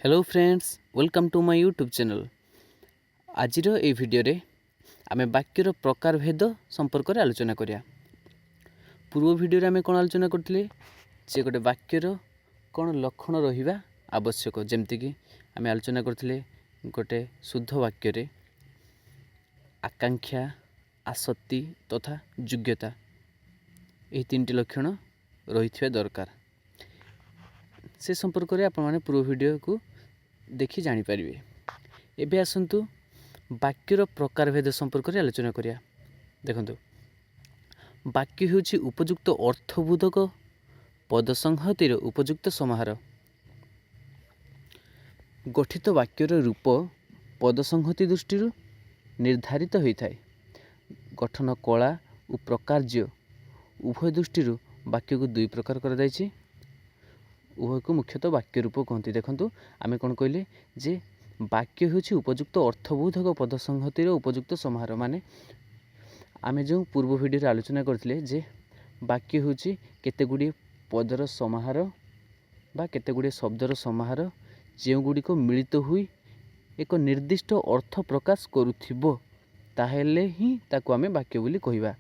Hello friends, welcome to my YouTube channel. आज ये video रे आमे वाक्यर प्रकार भेद संपर्क में आलोचना करिया। पूर्व भिडियो रे आमे कोन आलोचना करथिले जे गोटे वाक्यर कोन लक्षण रहिबा आवश्यक, जेमति कि आमे आलोचना करथिले गोटे शुद्ध वाक्य रे आकांक्षा, आसक्ति तथा योग्यता यही तीनटी लक्षण रही दरकार। से संपर्क में आपण माने पूर्व वीडियो को देखि जानि परिबे। एबे आसंतु वाक्यर प्रकार भेद संपर्क में आलोचना करिया। देखंतु, वाक्य हेउछि उपयुक्त अर्थबोधक पदसंहतिर उपयुक्त समाहार। गठित वाक्यर रूप पदसंहति दृष्टि निर्धारित होता है। गठन कला और प्रकार्य उभय दृष्टि वाक्य को दुई प्रकार करा जायछि। उभय को मुख्यतः वाक्य रूप कहते। देखंतु, आमे कोन कहले जे वाक्य हेउछि उपयुक्त अर्थबोधक पदसंहतिर उपयुक्त समाहार। माने आमे जो पूर्व वीडियो रे आलोचना करथिले जे वाक्य हेउछि केते गुडी पदर समाहार बा केते गुडी शब्दर समाहार जे गुडी को मिलित होई एक निर्दिष्ट अर्थ प्रकाश करूथिबो, ताहेले ही ताको आमे वाक्य बोली कहिबा।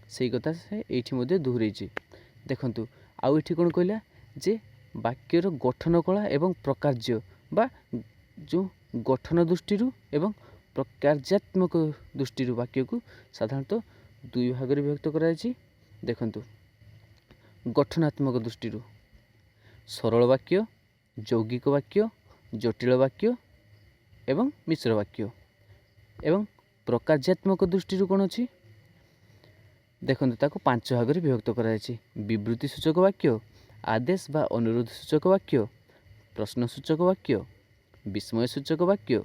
सेही कथा से एठी मध्ये दोहरैछि। देखंतु, आउ एठी कोन कहला जे वाक्यर गठन कला एवं प्रकार्य बा जो गठन दृष्टि एवं प्रकार्यात्मक दृष्टि वाक्य को साधारणतः दुई भाग में विभक्त कराଯାଇଛି। देखंतु, गठनात्मक दृष्टि सरल वाक्य, यौगिक वाक्य, जटिल वाक्य एवं मिश्र वाक्य। एवं प्रकार्यात्मक दृष्टि कौन अच्छी देखंतु, ताको पांच भाग में विभक्त कराଯାଇଛି। विवृत्ति सूचक वाक्य, आदेश बा अनुरोध सूचक वाक्य, प्रश्न सूचक वाक्य, विस्मय सूचक वाक्य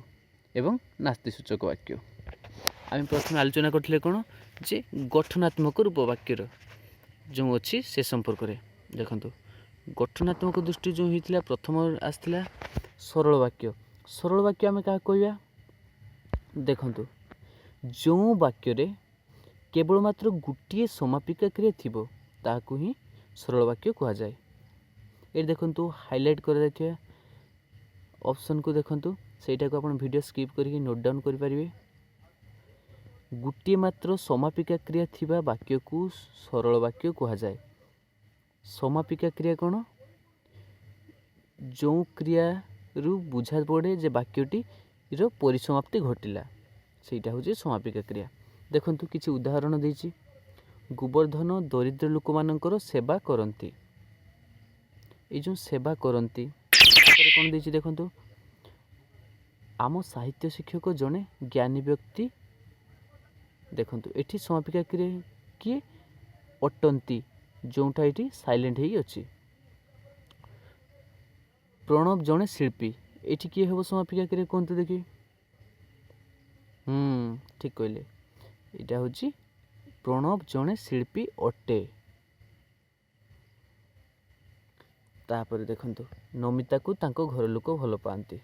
एवं नास्ति सूचक वाक्य। आम प्रथम आलोचना करथिले कोन जे गठनात्मक रूप वाक्यर जो अच्छी से संपर्क में। देखंतु, गठनात्मक दृष्टि जो होइतिला प्रथम आस्तिला सरल वाक्य। सरल वाक्य आमे का कहबा। देखंतु, जो वाक्य रे केवल मात्र गुटिए समापिका क्रिया थिबो ताकू ही सरल वाक्य कहा जाए। ये देखंतु, हाइलाइट कर देखिए ऑप्शन को। देखंतु, सेटा को अपन वीडियो स्किप करके नोट डाउन करि परिबे। गुटिए मात्र समापिका क्रिया थिबा वाक्य को सरल वाक्य कहा जाए। समापिका क्रिया कोन? जो क्रिया रु बुझा पड़े जे वाक्यटी रो परिसमाप्ति घटिला, सेटा होजे समापिका क्रिया। देखंतु, किछि उदाहरण देछि। गोवर्धन दरिद्र लोक मानकर सेवा करंती। ए जो सेवा करंती कौन देछि देखंतु, आम साहित्य शिक्षक जने ज्ञानी व्यक्ति। देखंतु, एठी समापिका क्रिया किए अटंती, जोटा एठी साइलेंट हेई अछि। प्रणव जने शिल्पी, एठी किए हेबो समापिका क्रिया कोनते देखि। ठीक कहले, एटा होछि प्रणव जने शिल्पी अटे। तापर देखंतु, नमिता को तांको घर लोक भल पाती।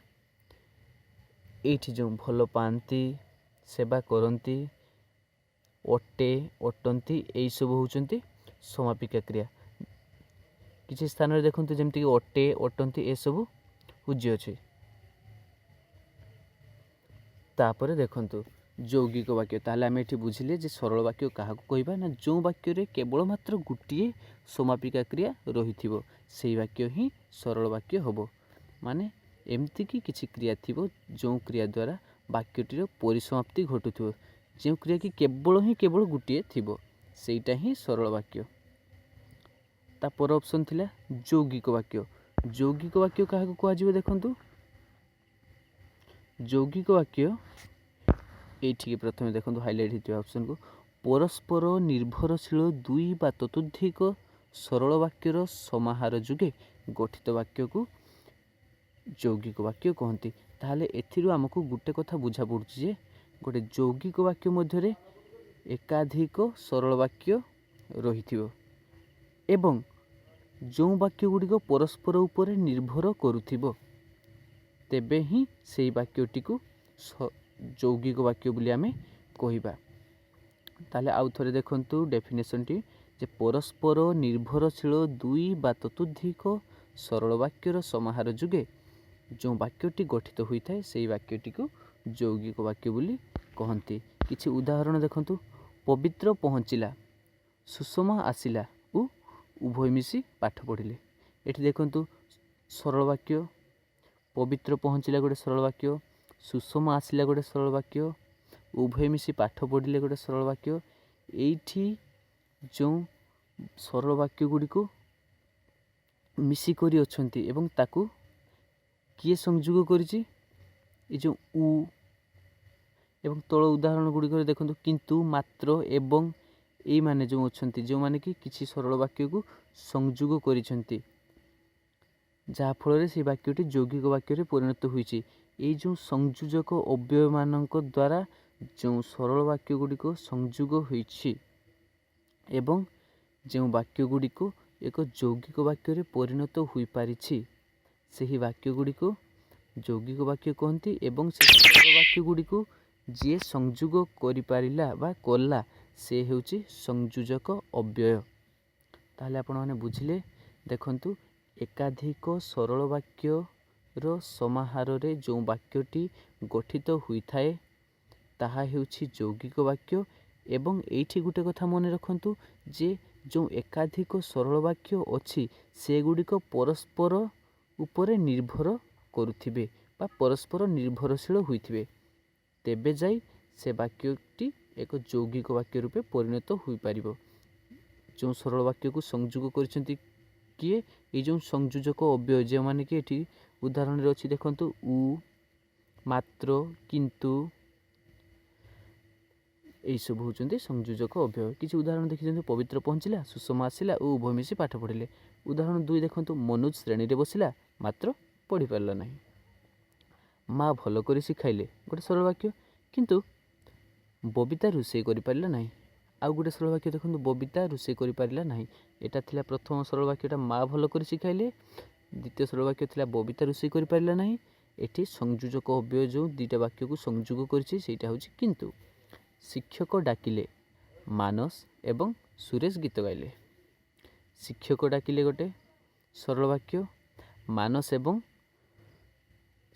एठी जो भल पाती, सेवा करती, अटे, अटंती, यही सब होचंती समापिका क्रिया। किसी स्थान रे देखंतु जेमति कि अटे, अटंती ए सब उज्य अछि। तापर देखंतु, यौगिक वाक्य। ताले आमे एठी बुझिले जे सरल वाक्य काहाकू कहबा ना, जो वाक्य रे केवल मात्र गुटिए समापिका क्रिया रहिथिबो सेही वाक्य ही सरल वाक्य हबो। माने एमती कि किछि क्रिया थिबो जो क्रिया द्वारा वाक्यटीर परिसमाप्ति घटुथिबो, जो क्रिया कि केवल गुटिए थिबो सेटा ही सरल वाक्य। तापर ऑप्शन थिला यौगिक वाक्य। यौगिक वाक्य काहाकू कहजिबो देखंतु, यौगिक वाक्य एठी प्रथमे देखंतु हाइलाइट हिथिबा ऑप्शन को, परस्पर निर्भरशील दुई बा ततोधिक सरल वाक्यर समाहार जुगे गठित वाक्य को यौगिक वाक्य कहती। ताहले एथिरु हमकु गुटे कथा बुझा पड़ुछि जे गोटे यौगिक वाक्य मध्य रे एकाधिक सरल वाक्य रहिथिबो एवं जो वाक्य गुड़िक परस्पर उपरे निर्भर करुथिबो, तेबे ही सेही वाक्यटी को यौगिक वाक्य बोली आमे कहिबा। ताले आउ थरे देखंतु डेफिनेशन टी, जे परस्पर निर्भरशील दुई बा ततोधिक सरल वाक्यर समाहार जुगे ଯେଉଁ ବାକ୍ୟଟି ଗଠିତ ହୋଇଥାଏ ସେହି ବାକ୍ୟଟିକୁ ଯୌଗିକ ବାକ୍ୟ ବୋଲି କହନ୍ତି। କିଛି ଉଦାହରଣ ଦେଖନ୍ତୁ। ପବିତ୍ର ପହଞ୍ଚିଲା, ସୁଷମା ଆସିଲା ଓ ଉଭୟ ମିଶି ପାଠ ପଢ଼ିଲେ। ଏଠି ଦେଖନ୍ତୁ ସରଳ ବାକ୍ୟ। ପବିତ୍ର ପହଞ୍ଚିଲା ଗୋଟେ ସରଳ ବାକ୍ୟ, ସୁଷମା ଆସିଲା ଗୋଟେ ସରଳ ବାକ୍ୟ, ଉଭୟ ମିଶି ପାଠ ପଢ଼ିଲେ ଗୋଟେ ସରଳ ବାକ୍ୟ। ଏଇଠି ଯେଉଁ ସରଳ ବାକ୍ୟ ଗୁଡ଼ିକୁ ମିଶିକରି ଅଛନ୍ତି ଏବଂ ତାକୁ କିଏ ସଂଯୋଗ କରିଛି? ଏ ଯେଉଁ ଉ ଏବଂ ତଳ ଉଦାହରଣ ଗୁଡ଼ିକରେ ଦେଖନ୍ତୁ କିନ୍ତୁ, ମାତ୍ର, ଏବଂ ଏଇମାନେ ଯେଉଁ ଅଛନ୍ତି, ଯେଉଁମାନେ କି କିଛି ସରଳ ବାକ୍ୟକୁ ସଂଯୋଗ କରିଛନ୍ତି, ଯାହାଫଳରେ ସେହି ବାକ୍ୟଟି ଯୌଗିକ ବାକ୍ୟରେ ପରିଣତ ହୋଇଛି। ଏଇ ଯେଉଁ ସଂଯୋଜକ ଅବ୍ୟୟମାନଙ୍କ ଦ୍ୱାରା ଯେଉଁ ସରଳ ବାକ୍ୟ ଗୁଡ଼ିକ ସଂଯୋଗ ହୋଇଛି ଏବଂ ଯେଉଁ ବାକ୍ୟ ଗୁଡ଼ିକୁ ଏକ ଯୌଗିକ ବାକ୍ୟରେ ପରିଣତ ହୋଇପାରିଛି, ସେହି ବାକ୍ୟ ଗୁଡ଼ିକୁ ଯୌଗିକ ବାକ୍ୟ କହନ୍ତି। ଏବଂ ସେହି ସରଳ ବାକ୍ୟ ଗୁଡ଼ିକୁ ଯିଏ ସଂଯୋଗ କରିପାରିଲା ବା କଲା, ସେ ହେଉଛି ସଂଯୋଜକ ଅବ୍ୟୟ। ତାହେଲେ ଆପଣମାନେ ବୁଝିଲେ। ଦେଖନ୍ତୁ, ଏକାଧିକ ସରଳ ବାକ୍ୟର ସମାହାରରେ ଯେଉଁ ବାକ୍ୟଟି ଗଠିତ ହୋଇଥାଏ ତାହା ହେଉଛି ଯୌଗିକ ବାକ୍ୟ। ଏବଂ ଏଇଠି ଗୋଟେ କଥା ମନେ ରଖନ୍ତୁ ଯେ ଯେଉଁ ଏକାଧିକ ସରଳ ବାକ୍ୟ ଅଛି ସେଗୁଡ଼ିକ ପରସ୍ପର ଉପରେ ନିର୍ଭର କରୁଥିବେ ବା ପରସ୍ପର ନିର୍ଭରଶୀଳ ହୋଇଥିବେ, ତେବେ ଯାଇ ସେ ବାକ୍ୟଟି ଏକ ଯୌଗିକ ବାକ୍ୟ ରୂପେ ପରିଣତ ହୋଇପାରିବ। ଯେଉଁ ସରଳ ବାକ୍ୟକୁ ସଂଯୋଗ କରିଛନ୍ତି କିଏ? ଏଇ ଯେଉଁ ସଂଯୋଜକ ଅବ୍ୟୟ, ଯେଉଁମାନେ କି ଏଠି ଉଦାହରଣରେ ଅଛି ଦେଖନ୍ତୁ ଉ, ମାତ୍ର, କିନ୍ତୁ, ଏଇସବୁ ହେଉଛନ୍ତି ସଂଯୋଜକ ଅବ୍ୟୟ। କିଛି ଉଦାହରଣ ଦେଖିଛନ୍ତି। ପବିତ୍ର ପହଞ୍ଚିଲା, ସୁଷମା ଆସିଲା ଓ ଉଭୟ ମିଶି ପାଠ ପଢ଼ିଲେ। ଉଦାହରଣ 2 ଦେଖନ୍ତୁ। ମନୋଜ ଶ୍ରେଣୀରେ ବସିଲା ମାତ୍ର ପଢ଼ିପାରିଲା ନାହିଁ। ମା ଭଲ କରି ଶିଖାଇଲେ, ଗୋଟେ ସରଳ ବାକ୍ୟ, କିନ୍ତୁ ବବିତା ରୋଷେଇ କରିପାରିଲା ନାହିଁ। ଆଉ ଗୋଟେ ସରଳ ବାକ୍ୟ ଦେଖନ୍ତୁ, ବବିତା ରୋଷେଇ କରିପାରିଲା ନାହିଁ। ଏଇଟା ଥିଲା ପ୍ରଥମ ସରଳ ବାକ୍ୟଟା, ମା ଭଲ କରି ଶିଖାଇଲେ। ଦ୍ୱିତୀୟ ସରଳ ବାକ୍ୟ ଥିଲା ବବିତା ରୋଷେଇ କରିପାରିଲା ନାହିଁ। ଏଠି ସଂଯୋଜକ ଅବ୍ୟୟ ଯେଉଁ ଦୁଇଟା ବାକ୍ୟକୁ ସଂଯୋଗ କରିଛି ସେଇଟା ହେଉଛି କିନ୍ତୁ। ଶିକ୍ଷକ ଡାକିଲେ, ମାନସ ଏବଂ ସୁରେଶ ଗୀତ ଗାଇଲେ। ଶିକ୍ଷକ ଡାକିଲେ ଗୋଟେ ସରଳ ବାକ୍ୟ, ମାନସ ଏବଂ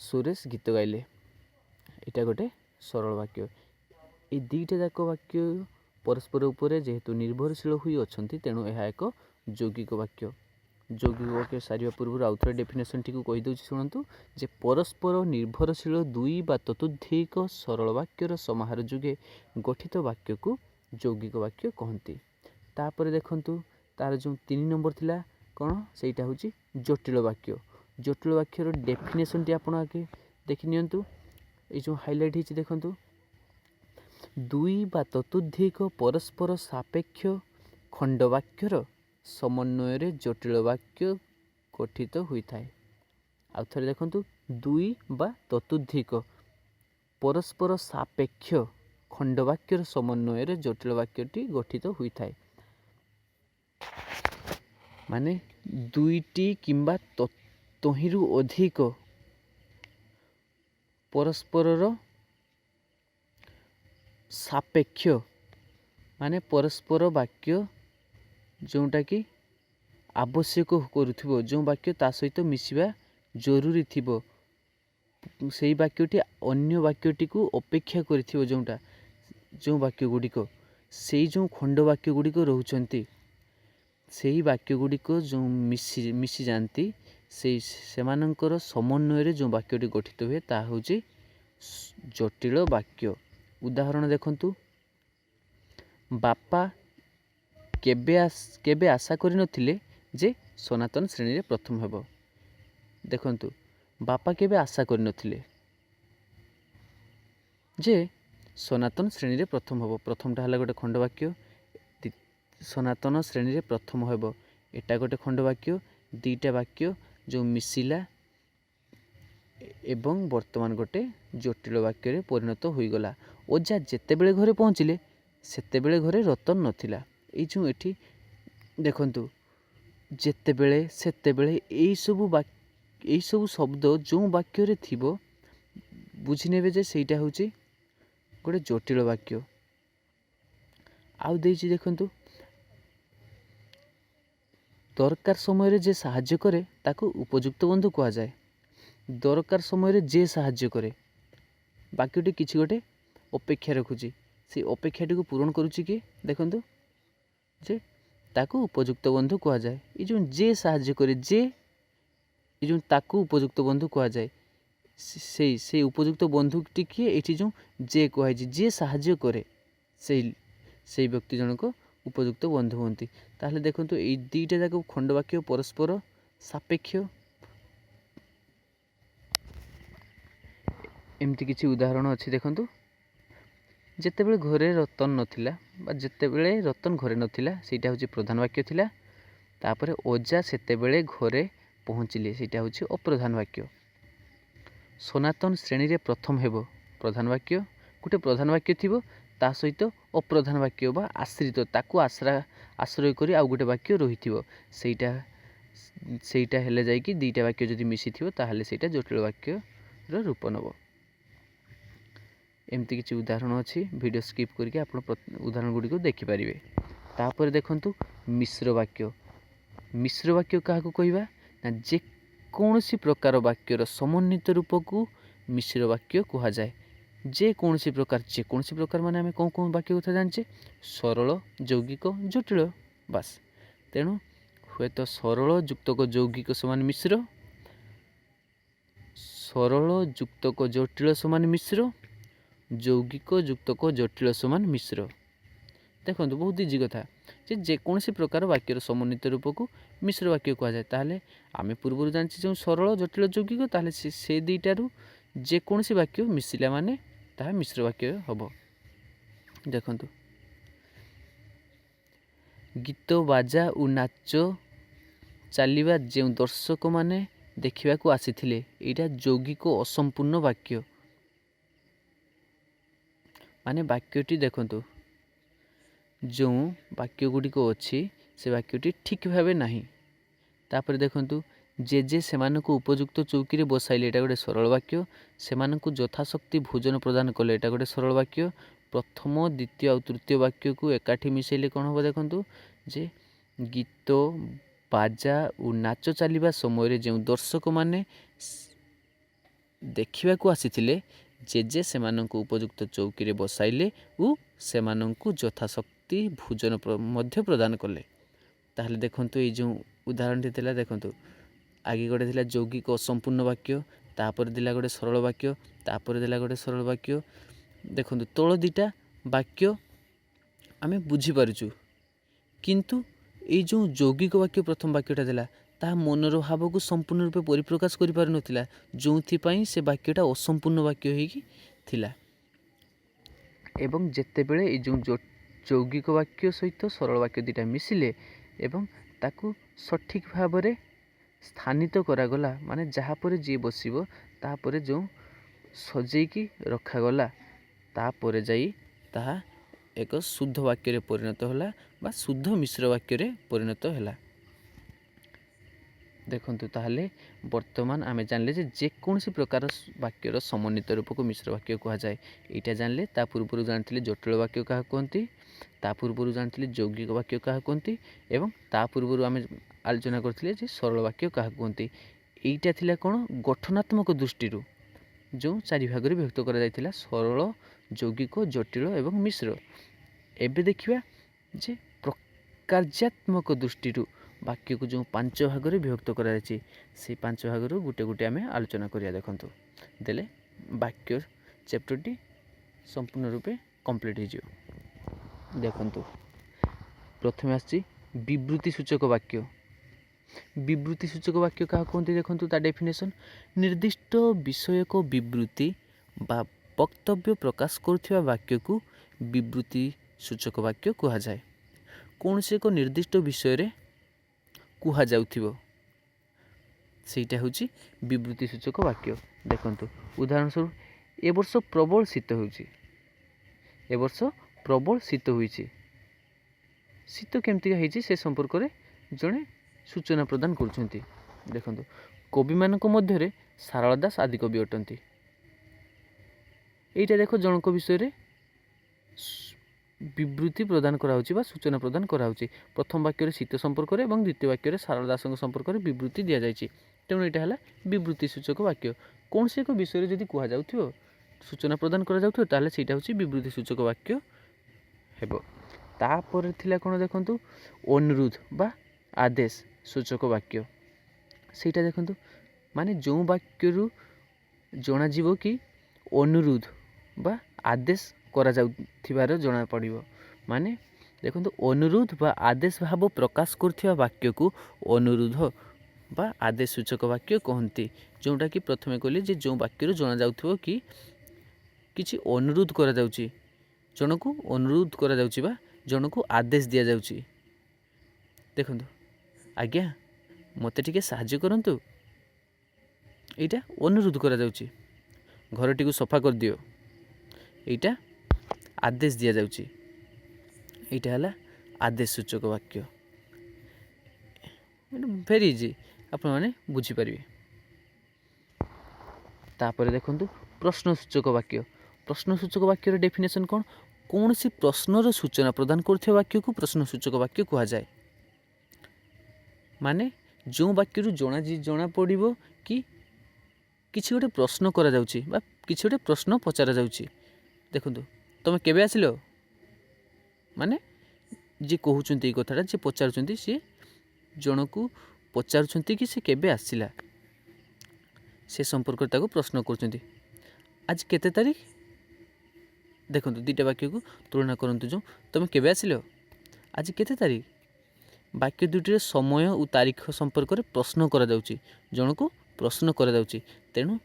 ସୁରେଶ ଗୀତ ଗାଇଲେ, ଏଇଟା ଗୋଟେ ସରଳ ବାକ୍ୟ। এই ଦୁଇଟା ଯାକ ବାକ୍ୟ ପରସ୍ପର ଉପରେ ଯେହେତୁ ନିର୍ଭରଶୀଳ ହୋଇ ଅଛନ୍ତି, ତେଣୁ ଏହା ଏକ ଯୌଗିକ ବାକ୍ୟ। ଯୌଗିକ ବାକ୍ୟ ସାରିବା ପୂର୍ବରୁ ଆଉ ଥରେ ଡେଫିନେସନ୍ଟିକୁ କହିଦେଉଛି ଶୁଣନ୍ତୁ, ଯେ ପରସ୍ପର ନିର୍ଭରଶୀଳ ଦୁଇ ବା ତତୋଧ୍ୟୟିକ ସରଳ ବାକ୍ୟର ସମାହାର ଯୋଗେ ଗଠିତ ବାକ୍ୟକୁ ଯୌଗିକ ବାକ୍ୟ କହନ୍ତି। ତାପରେ ଦେଖନ୍ତୁ ତାର ଯେଉଁ 3 ନମ୍ବର ଥିଲା କ'ଣ, ସେଇଟା ହେଉଛି ଜଟିଳ ବାକ୍ୟ। ଜଟିଳ ବାକ୍ୟର ଡେଫିନେସନ୍ଟି ଆପଣ ଆଗେ ଦେଖିନିଅନ୍ତୁ। ଏଇ ଯେଉଁ ହାଇଲାଇଟ୍ ହେଇଛି ଦେଖନ୍ତୁ, ଦୁଇ ବା ତତୋଧ୍ୟୟିକ ପରସ୍ପର ସାପେକ୍ଷ ଖଣ୍ଡବାକ୍ୟର ସମନ୍ୱୟରେ ଜଟିଳ ବାକ୍ୟ ଗଠିତ ହୋଇଥାଏ। ଆଉ ଥରେ ଦେଖନ୍ତୁ, ଦୁଇ ବା ତତୋଧ୍ୟୟିକ ପରସ୍ପର ସାପେକ୍ଷ ଖଣ୍ଡବାକ୍ୟର ସମନ୍ୱୟରେ ଜଟିଳ ବାକ୍ୟଟି ଗଠିତ ହୋଇଥାଏ। ମାନେ ଦୁଇଟି କିମ୍ବା ତହିଁରୁ ଅଧିକ ପରସ୍ପରର ସାପେକ୍ଷ, ମାନେ ପରସ୍ପର ବାକ୍ୟ ଯେଉଁଟାକି ଆବଶ୍ୟକ କରୁଥିବ, ଯେଉଁ ବାକ୍ୟ ତା ସହିତ ମିଶିବା ଜରୁରୀ ଥିବ, ସେଇ ବାକ୍ୟଟି ଅନ୍ୟ ବାକ୍ୟଟିକୁ ଅପେକ୍ଷା କରିଥିବ, ଯେଉଁ ବାକ୍ୟ ଗୁଡ଼ିକ, ସେଇ ଯେଉଁ ଖଣ୍ଡ ବାକ୍ୟ ଗୁଡ଼ିକ ରହୁଛନ୍ତି, ସେହି ବାକ୍ୟ ଗୁଡ଼ିକ ଯେଉଁ ମିଶିଯାଆନ୍ତି, ସେମାନଙ୍କର ସମନ୍ୱୟରେ ଯେଉଁ ବାକ୍ୟଟି ଗଠିତ ହୁଏ ତାହା ହେଉଛି ଜଟିଳ ବାକ୍ୟ। ଉଦାହରଣ ଦେଖନ୍ତୁ, ବାପା କେବେ ଆଶା କରିନଥିଲେ ଯେ ସନାତନ ଶ୍ରେଣୀରେ ପ୍ରଥମ ହେବ। ଦେଖନ୍ତୁ, ବାପା କେବେ ଆଶା କରିନଥିଲେ ଯେ ସନାତନ ଶ୍ରେଣୀରେ ପ୍ରଥମ ହେବ। ପ୍ରଥମଟା ହେଲା ଗୋଟେ ଖଣ୍ଡବାକ୍ୟ, ସନାତନ ଶ୍ରେଣୀରେ ପ୍ରଥମ ହେବ, ଏଟା ଗୋଟେ ଖଣ୍ଡବାକ୍ୟ। ଦୁଇଟା ବାକ୍ୟ ଯେଉଁ ମିଶିଲା ଏବଂ ବର୍ତ୍ତମାନ ଗୋଟେ ଜଟିଳ ବାକ୍ୟରେ ପରିଣତ ହୋଇଗଲା। ଅଜା ଯେତେବେଳେ ଘରେ ପହଞ୍ଚିଲେ ସେତେବେଳେ ଘରେ ରତନ ନଥିଲା। ଏଇ ଯେଉଁ ଏଠି ଦେଖନ୍ତୁ, ଯେତେବେଳେ, ସେତେବେଳେ, ଏଇସବୁ ଶବ୍ଦ ଯେଉଁ ବାକ୍ୟରେ ଥିବ ବୁଝିନେବେ ଯେ ସେଇଟା ହେଉଛି ଗୋଟେ ଜଟିଳ ବାକ୍ୟ। ଆଉ ଦେଇଛି ଦେଖନ୍ତୁ, ଦରକାର ସମୟରେ ଯେ ସାହାଯ୍ୟ କରେ ତାକୁ ଉପଯୁକ୍ତ ବନ୍ଧୁ କୁହାଯାଏ। दरकार समय जे साहाय्य करे वाक्यटी किसी गोटे अपेक्षा रखुची से अपेक्षाटी को पूरण करुच्ची किए देखंतु जे ताकू उपयुक्त बंधु कह जाए ये जो जे साहाय्य करे जे ये जो ताकू उपयुक्त बंधु कह जाए से उपयुक्त बंधुटी किए ये जो जे कहुई जे साहाय्य करे से व्यक्ति जनक उपयुक्त बंधु हमें ताहले देखंतु ये दुईटा जाक खंडवाक्य परस्पर सापेक्ष एमती किसी उदाहरण अच्छी देखंतु जेतेबेले घरे रतन नथिला बा जेतेबेले रतन घरे नथिला सेटा होची प्रधान वाक्य थिला तापरे ओजा सेतेबेले घरे पहुँचिले सेटा होची अप्रधान वाक्य सनातन श्रेणी रे प्रथम हेबो प्रधान वाक्य गोटे प्रधान वाक्य थिबो ता सहित अप्रधान वाक्य बा आश्रित ताकू आश्रय करी आउ गोटे वाक्य रहिथिबो सेटा हेले जाई कि दुईटा वाक्य जदि मिसिथिबो ताहले सेटा जटिल वाक्य रो रूप नबो एमती किसी उदाहरण अच्छी वीडियो स्किप करके आप उदाहरण गुड़ी को देखिपारे तापर देखंतु मिश्र वाक्य क्या कहवा ना जे कौन सी प्रकार वाक्यर समन्वित रूप को मिश्र वाक्य कह जाए जे कौन सी प्रकार माने आम कौन कौन वाक्य कथा जानचे सरल यौगिक जटिल बास तेणु हुए तो सरल युक्तक यौगिक समान मिश्र सरल युक्तक जटिल समान मिश्र यौगिक युक्तक जटिल समान मिश्र देखो बहुत इजी कथा जेकोसी प्रकार वाक्यर समन्वित रूप को मिश्र वाक्य कह जाए ताहले आम पूर्व जानचे जो सरल जटिल यौगिक ताहले से दुईटारू जेकोसी वाक्य मिसिला माने ताहा मिश्र वाक्य हम देखु गीत बाजा और नाच चलवा जो दर्शक माने देखा आसी यहाँ यौगिक असंपूर्ण वाक्य माने वाक्यटी देखंतु जो वाक्य गुड़िक अच्छी से वाक्यटी ठीक भावे नहीं तापर देखंतु जे सेमानकु उपयुक्त चौकी रे बसाइले एटा गोटे सरल वाक्य सेमानकु यथाशक्ति भोजन प्रदान कले एटा गोटे सरल वाक्य प्रथम द्वितीय और तृतीय वाक्य को एकाठी मिसेले कौन हम देखंतु जे गीत बाजा और नाच चलवा समय जो दर्शक माने देखा आसी जे सेमानंकु उपयुक्त चौकी रे बसाइले और सेमानंकु यथाशक्ति भोजन मध्य प्रदान कले ताहले देखंतु ये जो उदाहरण थिला देखंतु आगे गोटे थिला यौगिक असंपूर्ण वाक्य तापर दिला गोटे सरल वाक्य तापर दिला गोटे सरल वाक्य देखंतु तଳ दिटा वाक्य आमे बुझी पारुछु किंतु ये जो यौगिक वाक्य प्रथम वाक्यटा दिला ता मनर भाव को संपूर्ण रूपे परिप्रकाश करि पार नथिला जोंथिपाई से वाक्यटा असंपूर्ण वाक्य होइकी थिला एवं जेतेबेले ए जो यौगिक वाक्य सहित सरल वाक्य दुटा मिसिले एवं ताकू सठिक भाव में स्थानित करागला माने जहाँ पर जी बसिबो तापर जो सजेकी रखागला तापर जाई ताहा एक शुद्ध वाक्य परिणत होला बा शुद्ध मिश्र वाक्य परिणत होला देखंतु ताहले वर्तमान आमे जानले जे जेकोसी प्रकार वाक्यर समन्वित रूप को मिश्र वाक्य कह जाए एटा जानले ता पूर्व जानथिले जटिल वाक्य क्या कहते ता पूर्व जानथिले यौगिक वाक्य क्या कहते एवं ता पूर्व आमे आलोचना करथिले जे सरल वाक्य क्या कहते एटा थिला कोन गठनात्मक दृष्टि जो चारि भाग रे विभक्त करा जायतिला सरल यौगिक जटिल एवं मिश्र एबे देखिबा जे प्रकार्यात्मक दृष्टि वाक्य को जो 5 भाग में विभक्त करा से 5 भाग गोटे गोटे आम आलोचना करिया देखंतु देले वाक्य चैप्टरटी संपूर्ण रूपे कंप्लीट हो देखंतु प्रथम आछि विवृत्ति सूचक वाक्य क्या कहते देखंतु ता डेफिनेशन निर्दिष्ट विषय को विवृत्ति बा वक्तव्य प्रकाश करुवा वाक्य को विवृत्ति सूचक वाक्य कहा जाए कौन से एक निर्दिष्ट विषय रे कुहा जाउथिबो सेटा होची विवृत्ति सूचक वाक्य देखंतु उदाहरण स्वरूप ए वर्ष प्रबल शीत होउची ए वर्ष प्रबल शीत होईची शीत केमती होईची से संपर्क रे जणे सूचना प्रदान करुछंती देखंतु कवि मानक मध्य रे सारला दास आदि कवि अटंती एटा देखो जनक विषय रे विवृत्ति प्रदान कराउची बा सूचना प्रदान कराउची प्रथम वाक्य रे शीत संपर्क रे एवं द्वितीय वाक्य रे सारला दास संपर्क रे विवृत्ति दिया जायची तेणु यहाँ है विवृत्ति सूचक वाक्य। कौन से एक विषय जदि कहुथो सूचना प्रदान कराଯାउथो ताले सेटा होची विवृत्ति सूचक वाक्य हेबो। तापर थिला कोन देखंतु अनुरोध बा आदेश सूचक वाक्य। सेटा देखंतु माने जो वाक्य रु जना जीवो कि अनुरोध बा आदेश करा जाउथिबार जना पड़िबो। माने देखंतु अनुरोध बा आदेश भाव प्रकाश करथिबा वाक्य को अनुरोध बा आदेश सूचक वाक्य कहंती। जोटा कि प्रथमे कहली जे जो वाक्य रु जना जाउथबो कि किछि अनुरोध करा जाउची, जनकु अनुरोध करा जाउची बा जनकु आदेश दिया जाउची। देखंतु आज्ञा मते टिके सहाय्य करंतु, एटा अनुरोध करा जाउची। घरटी को सफा कर दियो, एटा आदेश दिया जाउची। एटा हला आदेश सूचक वाक्य। भेरी इजी, आपण माने बुझी परिबे। तापर देखंतु प्रश्न सूचक वाक्य। प्रश्न सूचक वाक्यर डेफिनेशन कौन? कौन सी प्रश्नर सूचना प्रदान करथिबा वाक्य को प्रश्न सूचक वाक्य कहा जाए। माने जो वाक्य जना पड़िबो कि किछि गोटे प्रश्न करा जाउची बा किछि गोटे प्रश्न पचारा जाउची। देखंतु तमे केबे आसिलो, माने जे कहउचंती ए कथाटा जे पचारुचंती से जनकु पचारुचंती कि से केबे आसिला, से संपर्क ताको प्रश्न करचंती। आज केते तारीख? देखंतु दुईटा वाक्य को तुलना करंतु। जो तमे केबे आसिलो, आज केते तारीख। वाक्य दुईटर समय और तारीख संपर्क में प्रश्न करा जाउची, जनकु प्रश्न करा जाउची। तेणु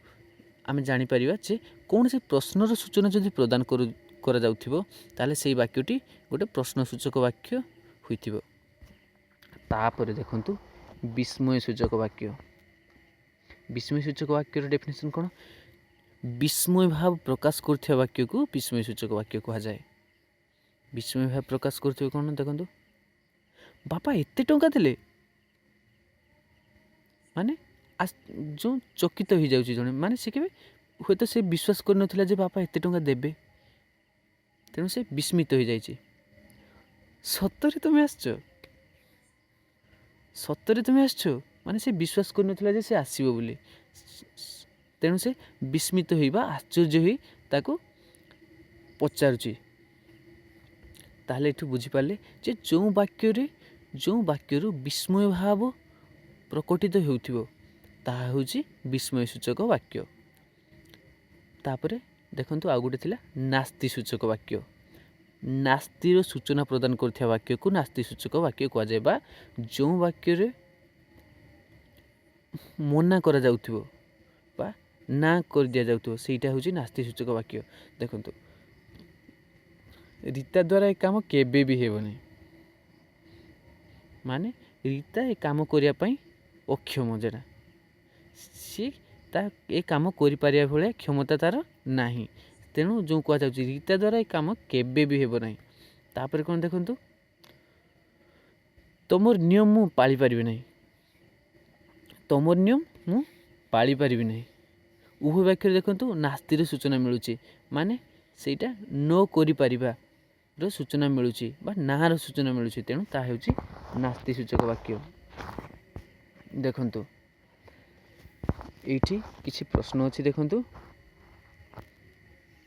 आमे जानि परिबा जे कौन से प्रश्नर सूचना जदि प्रदान करा जाउथिबो ताले सेही वाक्यटी गोटे प्रश्न सूचक वाक्य होइथिबो। तापर देखंतु विस्मय सूचक वाक्य। विस्मय सूचक वाक्यर डेफिनेशन कौन? विस्मय भाव प्रकाश करथिबा वाक्य को विस्मय सूचक वाक्य कहा जाए। विस्मय भाव प्रकाश करथिबा कौन? देखंतु बापा एते टंका देले, माने जो चकित हो जाउची जने, माने से केबे होय से विश्वास कर नथिला जे बापा एते टंका देबे। तेणु से विस्मित हो जाइछि। सत्तरे तुमे आछो, सत्तरे तुमे आछो, माने से विश्वास कर नथिला जे से आसीबो बोली। तेणु से विस्मित होइबा आश्चर्य होई ताको पचारुची। ताहले एठु बुझी पाले जे जो वाक्यरु विस्मय भाव प्रकटित हेउथिबो ताहा होउची विस्मय सूचक वाक्य। तापरे देखंतु आ गुटे थिला नास्ति सूचक वाक्य। नास्तिर सूचना प्रदान करथिबा वाक्य को नास्ति सूचक वाक्य कहा जाय। बा जो वाक्य रे मना करा जाउथिबो बा ना कर दिया जाउथिबो सेटा होउची नास्ति सूचक वाक्य। देखंतु रीता द्वारा ए काम केबे भी हेबो नै, माने रीता ए काम करिया पई अक्षम, जेना सी ता ए काम करि पारिया भले क्षमता तार नाही। तेणु जो कहा जाउची रीता द्वारा ए काम केबे भी हेबो नै। तापर कोन देखंतु तमोर नियम मु पाली पारिबे नै, तमोर नियम मु पाली पारिबे नै। उभय वाक्य देखंतु नास्तिर सूचना मिलुची, माने सेटा नो करि पारिबा रो सूचना मिलुची बा नार सूचना मिलुची। तेणु ता हेउची नास्ति सूचक वाक्य। देखंतु एठी किछि प्रश्न अछि। देखंतु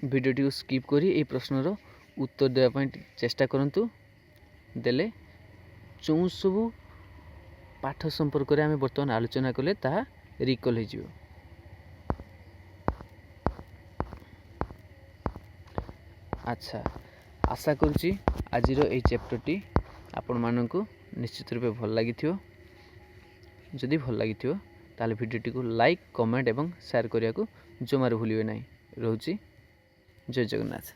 वीडियोटी को स्किप करी ए प्रश्नर उत्तर देवा पई चेष्टा करंतु। देले जो सबु पाठ संपर्क में आम बर्तमान आलोचना कले ताहा रिकल हो जिवो। अच्छा, आशा करुच्ची आज ये चैप्टरटी आपण मानक निश्चित रूप भल लगी। जदि भल लगी ताले वीडियोटी को लाइक, कमेंट एवं शेयर करने को जमार भूलिए नहीं। रोची जय जगन्नाथ।